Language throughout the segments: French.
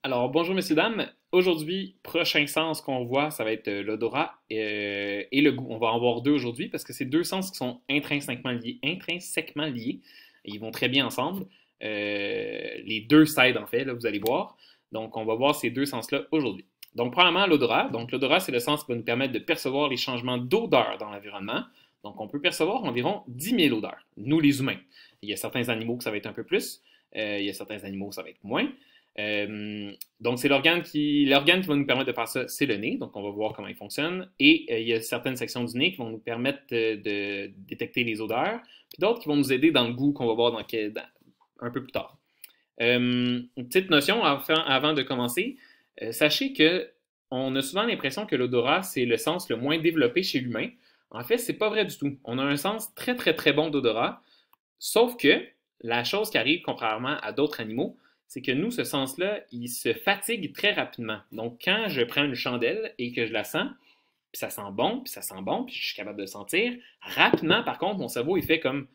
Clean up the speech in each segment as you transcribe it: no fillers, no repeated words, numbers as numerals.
Alors, bonjour messieurs, dames. Aujourd'hui, prochain sens qu'on voit, ça va être l'odorat et le goût. On va en voir deux aujourd'hui parce que c'est deux sens qui sont intrinsèquement liés. Et ils vont très bien ensemble. Les deux s'aident en fait, là, vous allez voir. Donc, on va voir ces deux sens-là aujourd'hui. Donc, premièrement, l'odorat. Donc, l'odorat, c'est le sens qui va nous permettre de percevoir les changements d'odeur dans l'environnement. Donc, on peut percevoir environ 10 000 odeurs, nous les humains. Il y a certains animaux que ça va être un peu plus, il y a certains animaux que ça va être moins. Donc, c'est l'organe qui va nous permettre de faire ça, c'est le nez. Donc, on va voir comment il fonctionne. Et il y a certaines sections du nez qui vont nous permettre de détecter les odeurs, puis d'autres qui vont nous aider dans le goût qu'on va voir un peu plus tard. Une petite notion avant de commencer. Sachez que on a souvent l'impression que l'odorat, c'est le sens le moins développé chez l'humain. En fait, c'est pas vrai du tout. On a un sens très, très, très bon d'odorat, sauf que la chose qui arrive, contrairement à d'autres animaux, c'est que nous, ce sens-là, il se fatigue très rapidement. Donc, quand je prends une chandelle et que je la sens, puis ça sent bon, puis ça sent bon, puis je suis capable de le sentir, rapidement, par contre, mon cerveau, il fait comme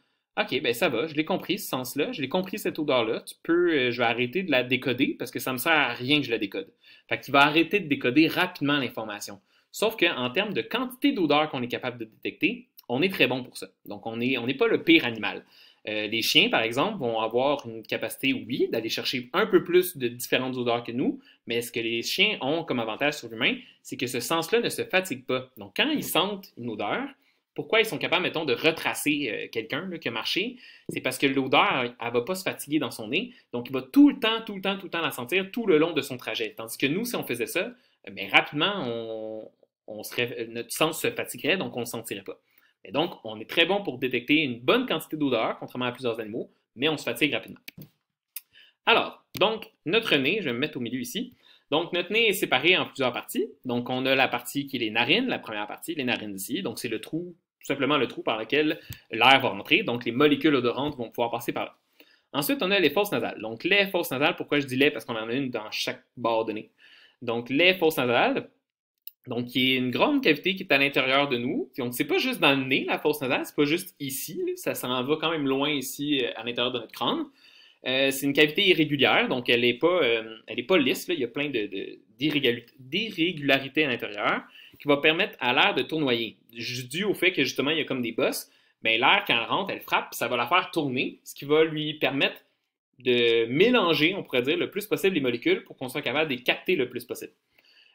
OK, ben ça va, je l'ai compris, ce sens-là, je l'ai compris, cette odeur-là, je vais arrêter de la décoder parce que ça me sert à rien que je la décode. Fait qu'il va arrêter de décoder rapidement l'information. Sauf qu'en termes de quantité d'odeur qu'on est capable de détecter, on est très bon pour ça. Donc, on n'est pas le pire animal. Les chiens, par exemple, vont avoir une capacité, oui, d'aller chercher un peu plus de différentes odeurs que nous, mais ce que les chiens ont comme avantage sur l'humain, c'est que ce sens-là ne se fatigue pas. Donc, quand ils sentent une odeur, pourquoi ils sont capables, mettons, de retracer quelqu'un qui a marché? C'est parce que l'odeur, elle ne va pas se fatiguer dans son nez, donc il va tout le temps, tout le temps, tout le temps la sentir tout le long de son trajet. Tandis que nous, si on faisait ça, bien, rapidement, notre sens se fatiguerait, donc on ne le sentirait pas. Et donc, on est très bon pour détecter une bonne quantité d'odeur, contrairement à plusieurs animaux, mais on se fatigue rapidement. Alors, donc, notre nez, je vais me mettre au milieu ici. Donc, notre nez est séparé en plusieurs parties. Donc, on a la partie qui est les narines, la première partie, les narines ici. Donc, c'est le trou, tout simplement le trou par lequel l'air va rentrer. Donc, les molécules odorantes vont pouvoir passer par là. Ensuite, on a les fosses nasales. Donc, les fosses nasales, pourquoi je dis les? Parce qu'on en a une dans chaque bord de nez. Donc, les fosses nasales, donc, qui est une grande cavité qui est à l'intérieur de nous. Donc, c'est pas juste dans le nez, la fosse nasale, c'est pas juste ici, là, ça s'en va quand même loin ici, à l'intérieur de notre crâne. C'est une cavité irrégulière, donc elle n'est pas lisse, là. Il y a plein d'irrégularités à l'intérieur qui va permettre à l'air de tournoyer. Dû au fait que justement, il y a comme des bosses, ben, l'air, quand elle rentre, elle frappe, ça va la faire tourner, ce qui va lui permettre de mélanger, on pourrait dire, le plus possible les molécules pour qu'on soit capable de les capter le plus possible.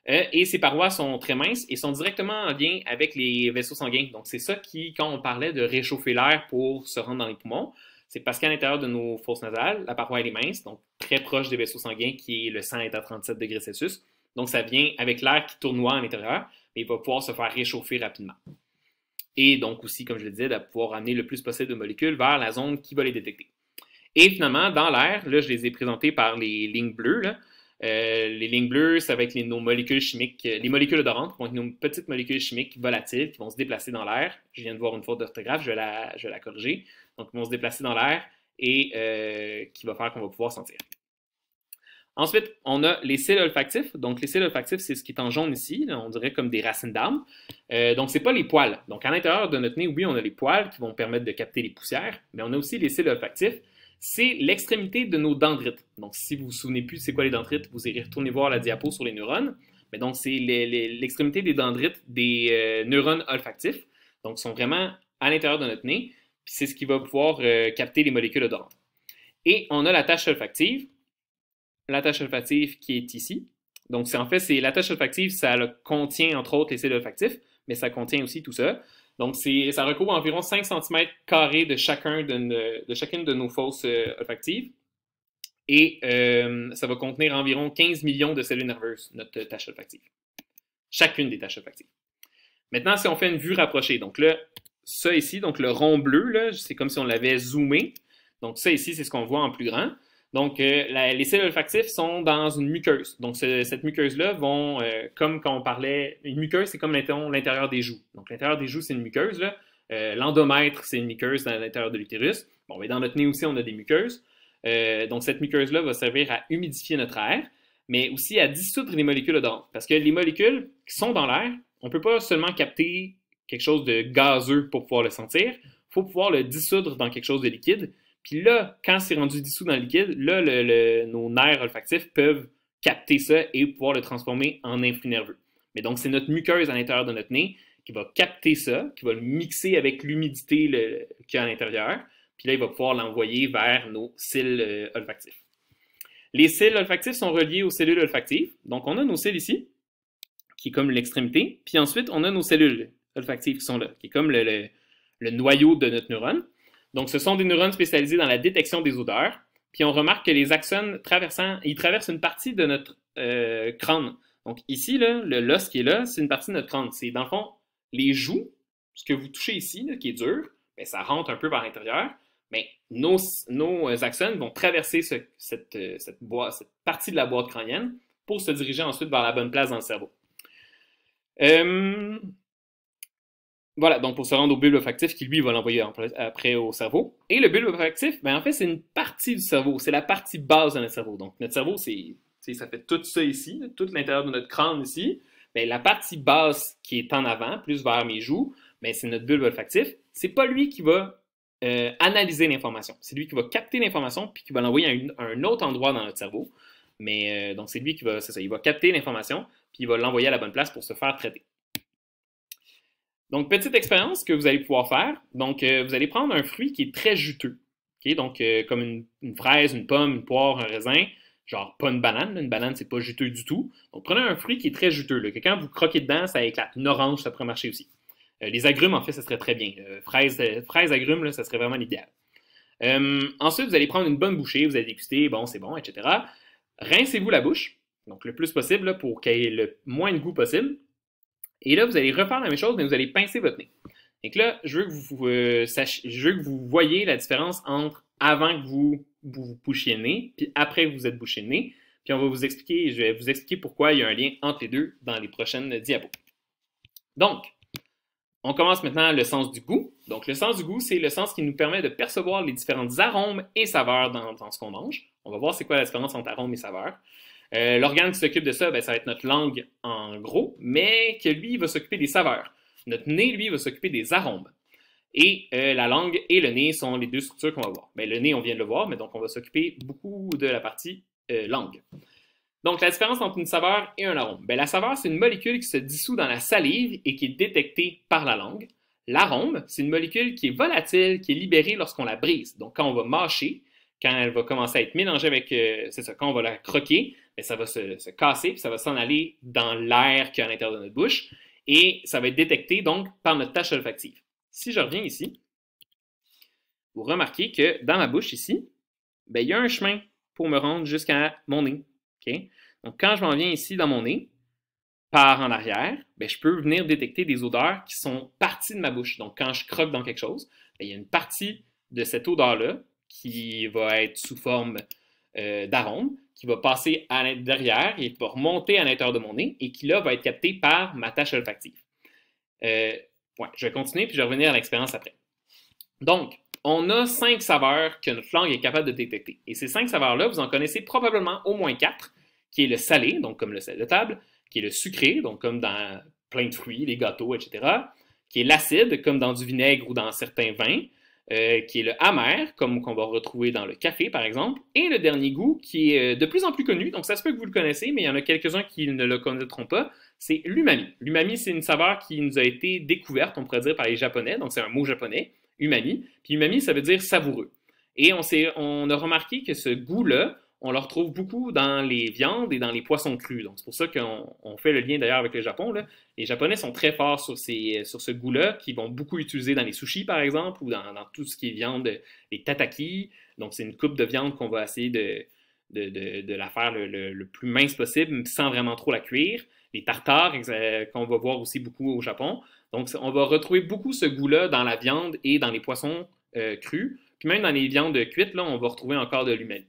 Et ces parois sont très minces et sont directement en lien avec les vaisseaux sanguins. Donc, c'est ça qui, quand on parlait de réchauffer l'air pour se rendre dans les poumons, c'est parce qu'à l'intérieur de nos fosses nasales, la paroi elle est mince, donc très proche des vaisseaux sanguins, qui est le sang est à 37 degrés Celsius. Donc, ça vient avec l'air qui tournoie à l'intérieur, mais il va pouvoir se faire réchauffer rapidement. Et donc aussi, comme je le disais, de pouvoir amener le plus possible de molécules vers la zone qui va les détecter. Et finalement, dans l'air, là, je les ai présentés par les lignes bleues, là. Les lignes bleues, ça va être nos molécules chimiques, les molécules odorantes vont être nos petites molécules chimiques volatiles qui vont se déplacer dans l'air. Je viens de voir une faute d'orthographe, je vais la corriger. Donc, ils vont se déplacer dans l'air et qui va faire qu'on va pouvoir sentir. Ensuite, on a les cils olfactifs. Donc, les cils olfactifs, c'est ce qui est en jaune ici. Là, on dirait comme des racines d'arbres. Donc, ce n'est pas les poils. Donc, à l'intérieur de notre nez, oui, on a les poils qui vont permettre de capter les poussières, mais on a aussi les cils olfactifs. C'est l'extrémité de nos dendrites. Donc, si vous vous souvenez plus c'est quoi les dendrites, vous irez retourner voir la diapo sur les neurones. Mais donc, c'est l'extrémité des dendrites des neurones olfactifs. Donc, ils sont vraiment à l'intérieur de notre nez. Puis, c'est ce qui va pouvoir capter les molécules odorantes. Et on a la tache olfactive. La tache olfactive qui est ici. Donc, en fait, c'est la tache olfactive, ça contient entre autres les cils olfactifs, mais ça contient aussi tout ça. Donc, ça recouvre environ 5 cm² de chacune de nos fosses olfactives. Et ça va contenir environ 15 millions de cellules nerveuses, notre tache olfactive. Chacune des taches olfactives. Maintenant, si on fait une vue rapprochée, donc là, ça ici, donc le rond bleu, c'est comme si on l'avait zoomé. Donc, ça ici, c'est ce qu'on voit en plus grand. Donc, les cellules olfactives sont dans une muqueuse. Donc, cette muqueuse-là vont, comme quand on parlait, une muqueuse, c'est comme l'intérieur des joues. Donc, l'intérieur des joues, c'est une muqueuse. L'endomètre, c'est une muqueuse dans l'intérieur de l'utérus. Bon, mais dans notre nez aussi, on a des muqueuses. Donc, cette muqueuse-là va servir à humidifier notre air, mais aussi à dissoudre les molécules odorantes. Parce que les molécules qui sont dans l'air, on ne peut pas seulement capter quelque chose de gazeux pour pouvoir le sentir. Il faut pouvoir le dissoudre dans quelque chose de liquide. Puis là, quand c'est rendu dissous dans le liquide, là, nos nerfs olfactifs peuvent capter ça et pouvoir le transformer en influx nerveux. Mais donc, c'est notre muqueuse à l'intérieur de notre nez qui va capter ça, qui va le mixer avec l'humidité qu'il y a à l'intérieur, puis là, il va pouvoir l'envoyer vers nos cils olfactifs. Les cils olfactifs sont reliés aux cellules olfactives. Donc, on a nos cils ici, qui est comme l'extrémité, puis ensuite, on a nos cellules olfactives qui sont là, qui est comme le noyau de notre neurone. Donc, ce sont des neurones spécialisés dans la détection des odeurs, puis on remarque que les axones ils traversent une partie de notre crâne. Donc, ici, là, l'os qui est là, c'est une partie de notre crâne. C'est, dans le fond, les joues, ce que vous touchez ici, là, qui est dur, bien, ça rentre un peu vers l'intérieur, mais nos axones vont traverser cette partie de la boîte crânienne pour se diriger ensuite vers la bonne place dans le cerveau. Voilà, donc pour se rendre au bulbe olfactif qui, lui, va l'envoyer après au cerveau. Et le bulbe olfactif, ben, en fait, c'est une partie du cerveau. C'est la partie basse de notre cerveau. Donc, notre cerveau, ça fait tout ça ici, tout l'intérieur de notre crâne ici. Ben, la partie basse qui est en avant, plus vers mes joues, ben, c'est notre bulbe olfactif. C'est pas lui qui va analyser l'information. C'est lui qui va capter l'information puis qui va l'envoyer à un autre endroit dans notre cerveau. Mais donc, c'est lui qui va, c'est ça, il va capter l'information puis il va l'envoyer à la bonne place pour se faire traiter. Donc, petite expérience que vous allez pouvoir faire. Donc, vous allez prendre un fruit qui est très juteux. Okay? Donc, comme une fraise, une pomme, une poire, un raisin. Genre, pas une banane. Une banane, c'est pas juteux du tout. Donc, prenez un fruit qui est très juteux. Là, que quand vous croquez dedans, ça éclate. Une orange, ça pourrait marcher aussi. Les agrumes, en fait, ça serait très bien. Fraises, agrumes, là, ça serait vraiment l'idéal. Ensuite, vous allez prendre une bonne bouchée. Vous allez déguster. Bon, c'est bon, etc. Rincez-vous la bouche. Donc, le plus possible là, pour qu'il y ait le moins de goût possible. Et là, vous allez refaire la même chose, mais vous allez pincer votre nez. Donc là, je veux que vous voyez la différence entre avant que vous bouchiez le nez, puis après que vous êtes bouché le nez. Puis je vais vous expliquer pourquoi il y a un lien entre les deux dans les prochaines diapos. Donc, on commence maintenant le sens du goût. Donc, le sens du goût, c'est le sens qui nous permet de percevoir les différentes arômes et saveurs dans ce qu'on mange. On va voir c'est quoi la différence entre arômes et saveurs. L'organe qui s'occupe de ça, ben, ça va être notre langue en gros, mais que lui, il va s'occuper des saveurs. Notre nez, lui, va s'occuper des arômes. Et la langue et le nez sont les deux structures qu'on va voir. Ben, le nez, on vient de le voir, mais donc on va s'occuper beaucoup de la partie langue. Donc, la différence entre une saveur et un arôme. Ben, la saveur, c'est une molécule qui se dissout dans la salive et qui est détectée par la langue. L'arôme, c'est une molécule qui est volatile, qui est libérée lorsqu'on la brise. Donc, quand on va mâcher, quand elle va commencer à être mélangée avec, c'est ça, quand on va la croquer, bien, ça va se casser, puis ça va s'en aller dans l'air qui est à l'intérieur de notre bouche, et ça va être détecté donc par notre tache olfactive. Si je reviens ici, vous remarquez que dans ma bouche ici, bien, il y a un chemin pour me rendre jusqu'à mon nez. Okay? Donc, quand je m'en viens ici dans mon nez, par en arrière, bien, je peux venir détecter des odeurs qui sont parties de ma bouche. Donc, quand je croque dans quelque chose, bien, il y a une partie de cette odeur-là qui va être sous forme d'arôme, qui va passer à l'intérieur et va remonter à l'intérieur de mon nez et qui, là, va être capté par ma tache olfactive. Ouais, je vais continuer puis je vais revenir à l'expérience après. Donc, on a 5 saveurs que notre langue est capable de détecter. Et ces 5 saveurs-là, vous en connaissez probablement au moins 4, qui est le salé, donc comme le sel de table, qui est le sucré, donc comme dans plein de fruits, les gâteaux, etc., qui est l'acide, comme dans du vinaigre ou dans certains vins, qui est le amer, comme qu'on va retrouver dans le café, par exemple, et le dernier goût, qui est de plus en plus connu, donc ça se peut que vous le connaissez, mais il y en a quelques-uns qui ne le connaîtront pas, c'est l'umami. L'umami, c'est une saveur qui nous a été découverte, on pourrait dire, par les Japonais, donc c'est un mot japonais, umami, puis umami, ça veut dire savoureux. Et on a remarqué que ce goût-là, on le retrouve beaucoup dans les viandes et dans les poissons crus. Donc, c'est pour ça qu'on fait le lien d'ailleurs avec le Japon. Là. Les Japonais sont très forts sur ce goût-là, qu'ils vont beaucoup utiliser dans les sushis, par exemple, ou dans tout ce qui est viande, les tataki. Donc, c'est une coupe de viande qu'on va essayer de la faire le plus mince possible, sans vraiment trop la cuire. Les tartares, qu'on va voir aussi beaucoup au Japon. Donc, on va retrouver beaucoup ce goût-là dans la viande et dans les poissons crus. Puis même dans les viandes cuites, là, on va retrouver encore de l'umami.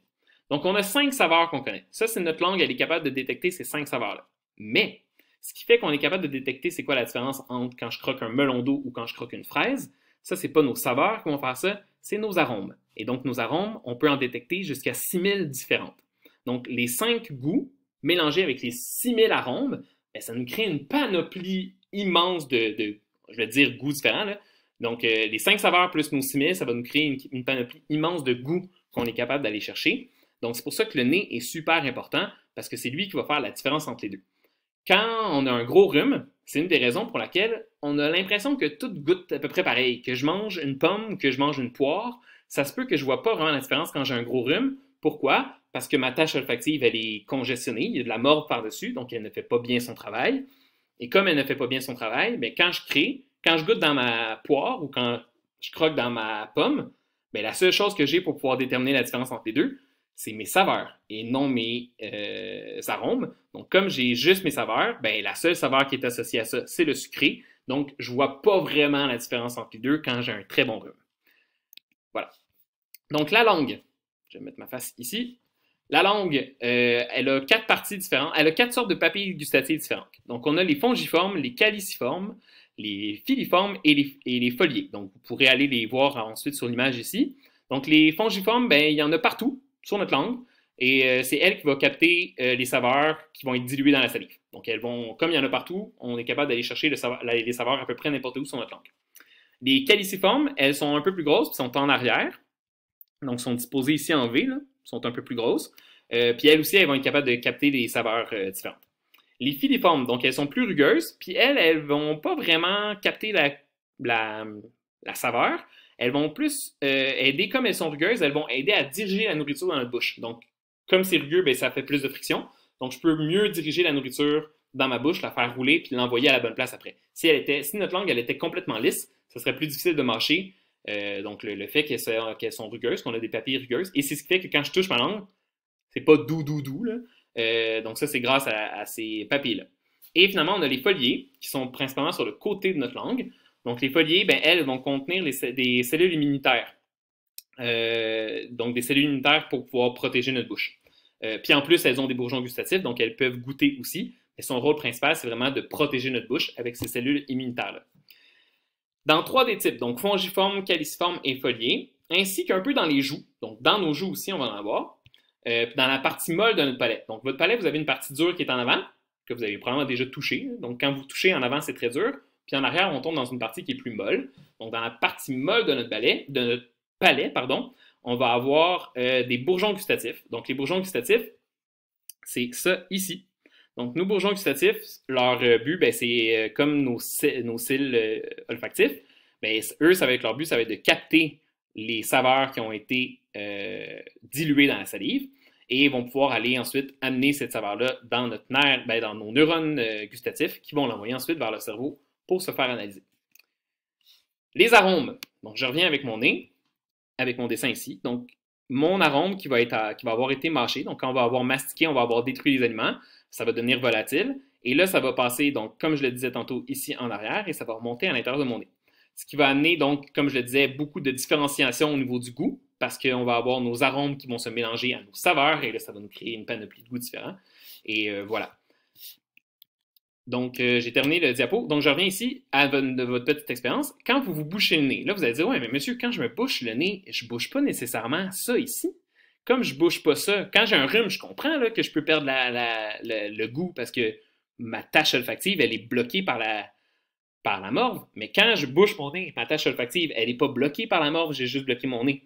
Donc, on a 5 saveurs qu'on connaît. Ça, c'est notre langue, elle est capable de détecter ces 5 saveurs-là. Mais, ce qui fait qu'on est capable de détecter c'est quoi la différence entre quand je croque un melon d'eau ou quand je croque une fraise, ça, c'est pas nos saveurs qui vont faire ça, c'est nos arômes. Et donc, nos arômes, on peut en détecter jusqu'à 6000 différentes. Donc, les 5 goûts mélangés avec les 6000 arômes, bien, ça nous crée une panoplie immense de je vais dire, goûts différents. Là. Donc, les 5 saveurs plus nos 6000, ça va nous créer une panoplie immense de goûts qu'on est capable d'aller chercher. Donc, c'est pour ça que le nez est super important parce que c'est lui qui va faire la différence entre les deux. Quand on a un gros rhume, c'est une des raisons pour laquelle on a l'impression que tout goûte à peu près pareil. Que je mange une pomme ou que je mange une poire, ça se peut que je ne vois pas vraiment la différence quand j'ai un gros rhume. Pourquoi? Parce que ma tâche olfactive, elle est congestionnée, il y a de la morve par-dessus, donc elle ne fait pas bien son travail. Et comme elle ne fait pas bien son travail, bien, quand je goûte dans ma poire ou quand je croque dans ma pomme, bien, la seule chose que j'ai pour pouvoir déterminer la différence entre les deux, c'est mes saveurs et non mes arômes. Donc, comme j'ai juste mes saveurs, ben, la seule saveur qui est associée à ça, c'est le sucré. Donc, je ne vois pas vraiment la différence entre les deux quand j'ai un très bon rhume. Voilà. Donc, la langue. Je vais mettre ma face ici. La langue, elle a 4 parties différentes. Elle a 4 sortes de papilles gustatives différentes. Donc, on a les fongiformes, les caliciformes, les filiformes et les foliés. Donc, vous pourrez aller les voir ensuite sur l'image ici. Donc, les fongiformes, ben, il y en a partout sur notre langue. Et c'est elle qui va capter les saveurs qui vont être diluées dans la salive. Donc, elles vont, comme il y en a partout, on est capable d'aller chercher les saveurs à peu près n'importe où sur notre langue. Les caliciformes, elles sont un peu plus grosses, puis sont en arrière. Donc, sont disposées ici en V, là, sont un peu plus grosses. Puis elles aussi, elles vont être capables de capter des saveurs différentes. Les filiformes, donc elles sont plus rugueuses, puis elles vont pas vraiment capter la saveur. Elles vont plus aider, comme elles sont rugueuses, elles vont aider à diriger la nourriture dans notre bouche. Donc, comme c'est rugueux, bien, ça fait plus de friction. Donc, je peux mieux diriger la nourriture dans ma bouche, la faire rouler, puis l'envoyer à la bonne place après. Si notre langue elle était complètement lisse, ce serait plus difficile de mâcher. Donc, le fait qu'elles sont rugueuses, qu'on a des papilles rugueuses. Et c'est ce qui fait que quand je touche ma langue, c'est pas doux, doux, doux. Là. Donc, ça, c'est grâce à ces papilles-là. Et finalement, on a les foliers, qui sont principalement sur le côté de notre langue. Donc, les foliers, ben, elles vont contenir des cellules immunitaires. Donc, des cellules immunitaires pour pouvoir protéger notre bouche. Puis en plus, elles ont des bourgeons gustatifs, donc elles peuvent goûter aussi. Mais son rôle principal, c'est vraiment de protéger notre bouche avec ces cellules immunitaires-là. Dans 3 des types, donc fongiformes, caliciformes et foliés, ainsi qu'un peu dans les joues. Donc, dans nos joues aussi, on va en avoir. Dans la partie molle de notre palais. Donc, votre palais, vous avez une partie dure qui est en avant, que vous avez probablement déjà touché. Donc, quand vous touchez en avant, c'est très dur. Puis en arrière, on tombe dans une partie qui est plus molle. Donc, dans la partie molle de notre palais, on va avoir des bourgeons gustatifs. Donc, les bourgeons gustatifs, c'est ça ici. Donc, nos bourgeons gustatifs, leur but, ben, c'est comme nos cils olfactifs. Ben, eux, ça va être leur but, ça va être de capter les saveurs qui ont été diluées dans la salive et vont pouvoir aller ensuite amener cette saveur-là dans notre nerf, ben, dans nos neurones gustatifs qui vont l'envoyer ensuite vers le cerveau pour se faire analyser. Les arômes. Donc, je reviens avec mon nez, avec mon dessin ici. Donc, mon arôme qui va avoir été mâché. Donc, quand on va avoir mastiqué, on va avoir détruit les aliments. Ça va devenir volatile. Et là, ça va passer, donc, comme je le disais tantôt, ici en arrière et ça va remonter à l'intérieur de mon nez. Ce qui va amener, donc, comme je le disais, beaucoup de différenciation au niveau du goût parce qu'on va avoir nos arômes qui vont se mélanger à nos saveurs et là, ça va nous créer une panoplie de goûts différents. Et voilà. Donc, j'ai terminé le diapo. Donc, je reviens ici à votre petite expérience. Quand vous vous bouchez le nez, là, vous allez dire, ouais, mais monsieur, quand je me bouche le nez, je ne bouche pas nécessairement ça ici. Comme je ne bouche pas ça, quand j'ai un rhume, je comprends là, que je peux perdre le goût parce que ma tache olfactive, elle est bloquée par la morve. Mais quand je bouche mon nez, ma tache olfactive, elle n'est pas bloquée par la morve, j'ai juste bloqué mon nez.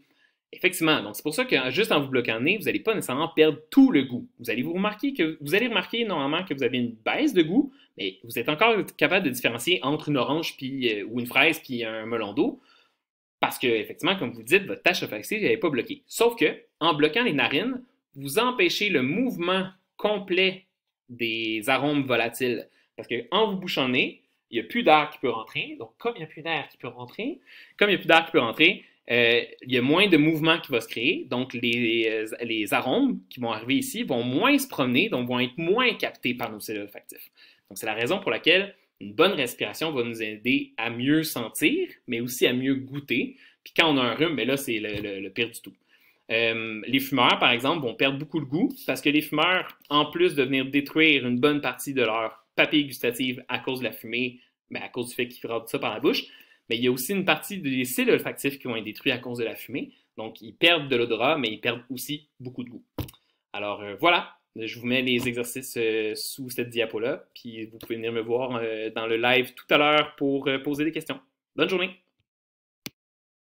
Effectivement, donc c'est pour ça que juste en vous bloquant le nez, vous n'allez pas nécessairement perdre tout le goût. Vous allez remarquer normalement que vous avez une baisse de goût, mais vous êtes encore capable de différencier entre une orange ou une fraise puis un melon d'eau. Parce que, effectivement, comme vous dites, votre tache olfactive n'est pas bloquée. Sauf que, en bloquant les narines, vous empêchez le mouvement complet des arômes volatiles. Parce qu'en vous bouchant le nez, il n'y a plus d'air qui peut rentrer. Donc, comme il n'y a plus d'air qui peut rentrer, il y a moins de mouvement qui va se créer. Donc, les arômes qui vont arriver ici vont moins se promener, donc vont être moins captés par nos cellules olfactives. Donc, c'est la raison pour laquelle une bonne respiration va nous aider à mieux sentir, mais aussi à mieux goûter. Puis quand on a un rhume, bien là, c'est le pire du tout. Les fumeurs, par exemple, vont perdre beaucoup de goût parce que les fumeurs, en plus de venir détruire une bonne partie de leur papille gustative à cause de la fumée, bien, à cause du fait qu'ils rentrent ça par la bouche, mais il y a aussi une partie des cils olfactifs qui vont être détruits à cause de la fumée. Donc, ils perdent de l'odorat, mais ils perdent aussi beaucoup de goût. Alors, voilà. Je vous mets les exercices sous cette diapo-là, puis vous pouvez venir me voir dans le live tout à l'heure pour poser des questions. Bonne journée!